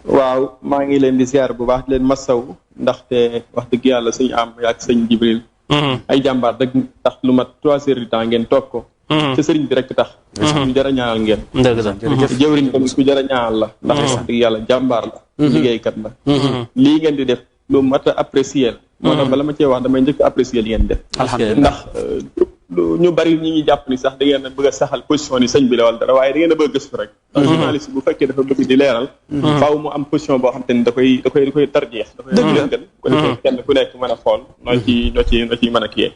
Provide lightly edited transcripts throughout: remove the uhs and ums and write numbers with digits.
waaw maa ngi leen di ziar bu baax di leen masaw ndaxte wax dëgg yàlla sëñ am ak sëñ Jibril ay jàmbaar rek tax lu mat 3 heures du temps ngeen toog ko te sëriñ bi rek tax ku jar a ñaanal ngeen jëwriñ tamit ku jar a ñaanal la ndax wax dëgg yàlla jàmbaar la liggéeykat la lii ngeen di def lu mat a apprécier la moo tax bala ma cee wax damay njëkk apprécier li ngeen def ndax ñu bari ñi ngi jàpp ni sax da ngeen a bëgg a saxal position ni sëñ bi la wala dara waaye da ngeen a bëgg a gëstu rek ndax journaliste bu fekkee dafa bëgg di leeral faaw mu am position boo xam te ni da koy tarjeex da koy gën ko defee kenn ku nekk mën a xool noo ci mën a kiyee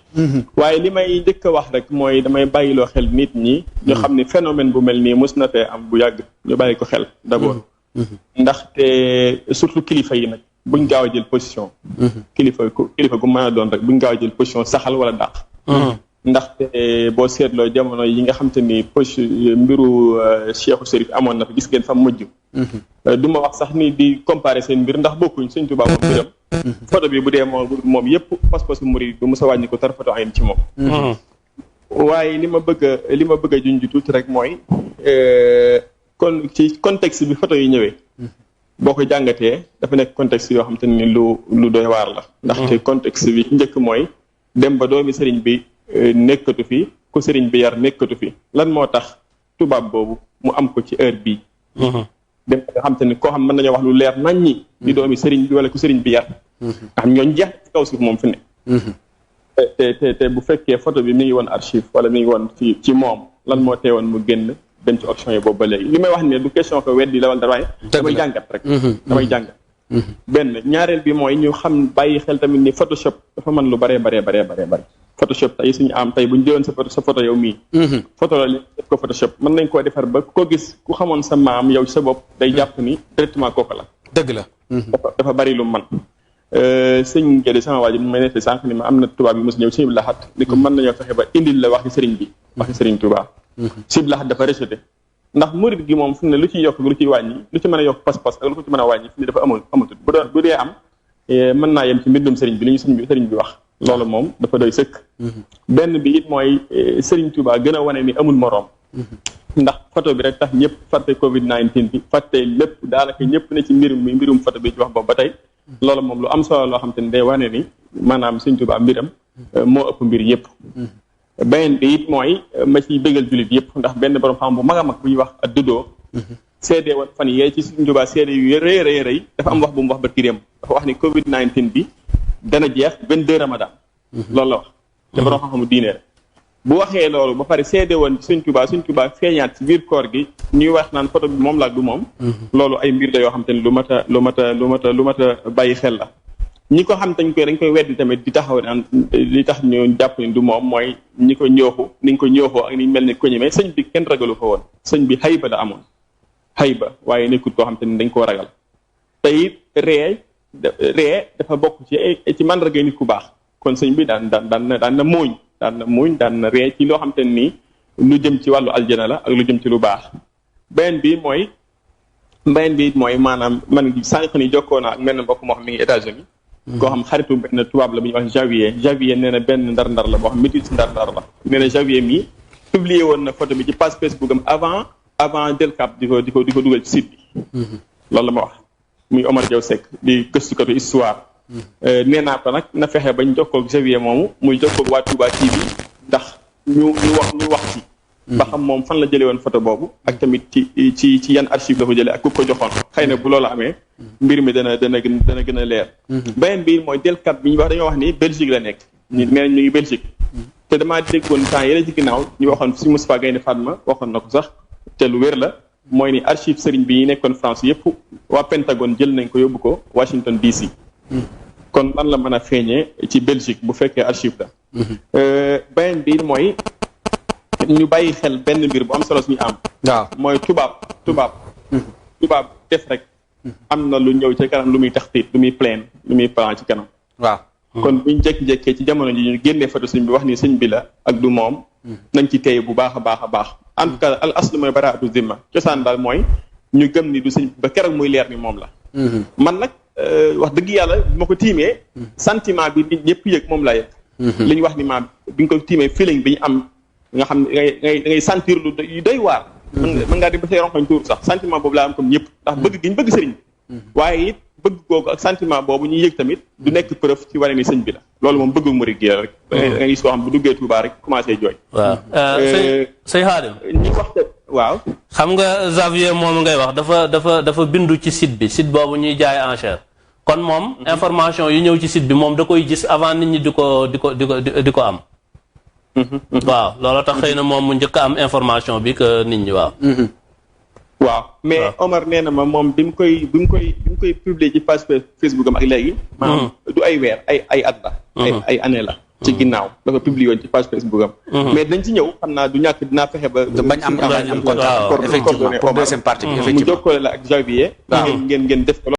waaye li may njëkk a wax rek mooy damay bàyyiloo xel nit ñi ñu xam ni phénomène bu mel nii mos na fee am bu yàgg ñu bàyyi ko xel d'abord ndaxte surtout kilifa yi nag buñ gaaw a jël position kilifa gu mën a doon rek buñ gaaw a jël position saxal wala dàq ndaxte boo seetloo jamono yi nga xam te ni mbiru Cheikhu Chérif amoon na fi gis ngeen fa mujj du ma wax sax ni di comparer seen mbir ndax bokkuñ Sëñ Tuubaa moom mbiram photo bi bu dee moom yëpp pas-pasu murid du mos a wàññi ko tar photo ayn ci moom waaye li ma bëgg a junj tuuti rek mooy kon ci contexte bi photo yi ñëwee boo ko jàngatee dafa nekk contexte yoo xam te ni lu doy waar la ndaxte contexte bi njëkk mooy dem ba doomi sëriñ bi nekkatu fi ku sëriñ bi yar nekkatu fi lan moo tax tubaab boobu mu am ko ci heure bii dem nga xam te ni koo xam mën nañoo wax lu leer nañ ñi di doomi sëriñ bi wala ku sëriñ bi yar nga xam ñooñ jeex ci kaw suuf moom fi ne te bu fekkee photo bi mi ngi woon archive wala mi ngi woon ci moom lan moo teewoon mu génn dem ci option yi boobu ba léegi li may wax ne du question que weddi la wala dara waaye damay jàngat rek damay jàngat benn ñaareel bi mooy ñu xam bàyyi xel tamit ni Photoshop dafa mën lu baree bari Photoshop tey suñu am tey bu ñu jëloon sa photo yow mii photo la li def ko Photoshop mën nañ koo defar ba ko gis ku xamoon sa maam yow sa bopp day jàpp ni directement kooku la dëgg la dafa bari lu man sëñ Gédé sama waa ji mu may nettali sànq ni ma am na tubaab bi mos ñëw Sëñ Lahat ni ko mën nañoo fexe ba indil la waxi sëriñ bi waxi sëriñ Tuubaa Sëñ Lahat dafa rejeté ndax murid gi moom fi ne lu ciy yokk lu ciy wàññi lu ci mën a yokk pas-pas ak lu ko ci mën a wàññi fi ne dafa amatul bu dee am mën naa yem ci mbindum sëriñ bi li ñu sëriñ bi wax loolu moom dafa doy sëkk benn bi it mooy sëriñ Tuubaa gën a wane ni amul moroom ndax photo bi rek tax ñëpp fàtte Covid-19 bi fàtte lépp daanaka ñëpp ne ci mbirum photo bi ci wax boobu ba tey loolu moom lu am solo loo xam te ne day wane ni maanaam sëriñ Tuubaa mbiram moo ëpp mbir yëpp beneen bi it mooy ma ciy bëggal jullit yëpp ndax benn borom xam bu mag a mag bu ñuy wax ak dudoo seede woon fan yee ci Sëriñ Tuubaa seede yu rëy dafa am wax bu mu wax ba kiréem dafa wax ni Covid-19 bi dana jeex 22 Ramadan loolu la wax te borom xam-xamu diine la bu waxee loolu ba pare seede woon Sëriñ Tuubaa feeñaat ci biir koor gi ñuy wax naan photo bi moom la ak du moom loolu ay mbir la yoo xam te ne lu mat a bàyyi xel la ñi ko xam dañ koy weddi tamit di taxaw naan li tax ñu jàpp ni du moom mooy ñi ko ñooxu niñ ko ñooxoo ak niñ mel ni ko ñemee sëñ bi kenn ragalu ko woon sëñ bi xayba la amoon xayba waaye nekkul koo xam te ni dañ koo ragal te it ree dafa bokk ci màndarga nit ku baax kon sëñ bi daan na muuñ daan na ree ci loo xam te nii lu jëm ci wàllu aljana la ak lu jëm ci lu baax beneen bi mooy maanaam man sànq ni jokkoo naa ak mel na mbokk moo xam mi ngi États-Unis koo xam xaritu benn tubaab la bu ñuy wax Javier nee na benn ndar-ndar la boo xam métis ndar-ndar la nee na Javier mi publié woon na photo bi ci page Facebook am avant Delcap di ko dugal ci site bi loolu la ma wax muy Omar Diaw Seck di gëstukatu histoire nee naa ko nag na fexe bañ jokkoog Javier moomu muy jokkoog waa Touba TV ndax ñu wax ci ba xam moom fan la jëlee woon photo boobu ak tamit ci yan archive la ko jëlee ak ku ko joxoon xëy na bu loolu amee mbir mi dana gën a leer beneen bi mooy Delcap bi ñu wax dañoo wax ni Belgique la nekk ñu nee ñu ngi Belgique te damaa déggoon temps yële ci ginnaaw ñu waxoon si Moustapha Gaynde Fatma waxoon na ko sax te lu wér la mooy ni archive sëriñ bi yi nekkoon France yëpp waa Pentagone jël nañ ko yóbbu ko Washington DC kon lan la mën a feeñee ci Belgique bu fekkee archive la beneen bi mooy ñu bàyyi xel benn mbir bu am solo suñu am waaw mooy tubaab def rek am na lu ñëw ci kanam lu muy taxtiit lu muy plan ci kanam waaw kon buñ jékki-jékkee ci jamono ji ñu génnee photo sëñ bi wax ni sëñ bi la ak du moom nañ ci téye bu baax a baax en tout cas al aslu mooy baraatu zimma cosaan daal mooy ñu gëm ni du sëñ ba keroog muy leer ni moom la man nag wax dëgg yàlla bi ma ko tiimee sentiment bi nit ñëpp yëg moom laa yëg li ñu wax ni maam bi nga ko tiimee feeling bi ñu am nga xam ne da ngay sentir lu doy waar mën ngaa di ba say ronkoñ tuur sax sentiment boobu laa am comme ñëpp ndax bëgg gi ñu bëgg sëriñ waaye it bëgg googu ak sentiment boobu ñuy yëg tamit du nekk preuve ci wane ni sëñ bi la loolu moom bëggu murid gi rek da ngay gis koo xam bu duggee Touba rek commencé jooy waaw sëñ Xaadim ñi waxte waaw xam nga Xavier moom ngay wax dafa bindu ci site boobu ñuy jaay enchère kon moom information yu ñëw ci site bi moom da koy gis avant nit ñi di ko am waaw loolu tax xëy na moom mu njëkk a am information bi que nit ñi waaw mais Omar nee na ma moom bi mu koy publier ci page Facebook am ak léegi maanaam du ay weer ay at la ay année la ci ginnaaw dafa publier woon ci page Facebook am mais dañ ci ñëw xam naa du ñàkk dinaa fexe ba bañ am contact effectivement pour deuxième partie bi effectivement mu jokkoo la ak Xavier ngeen def ko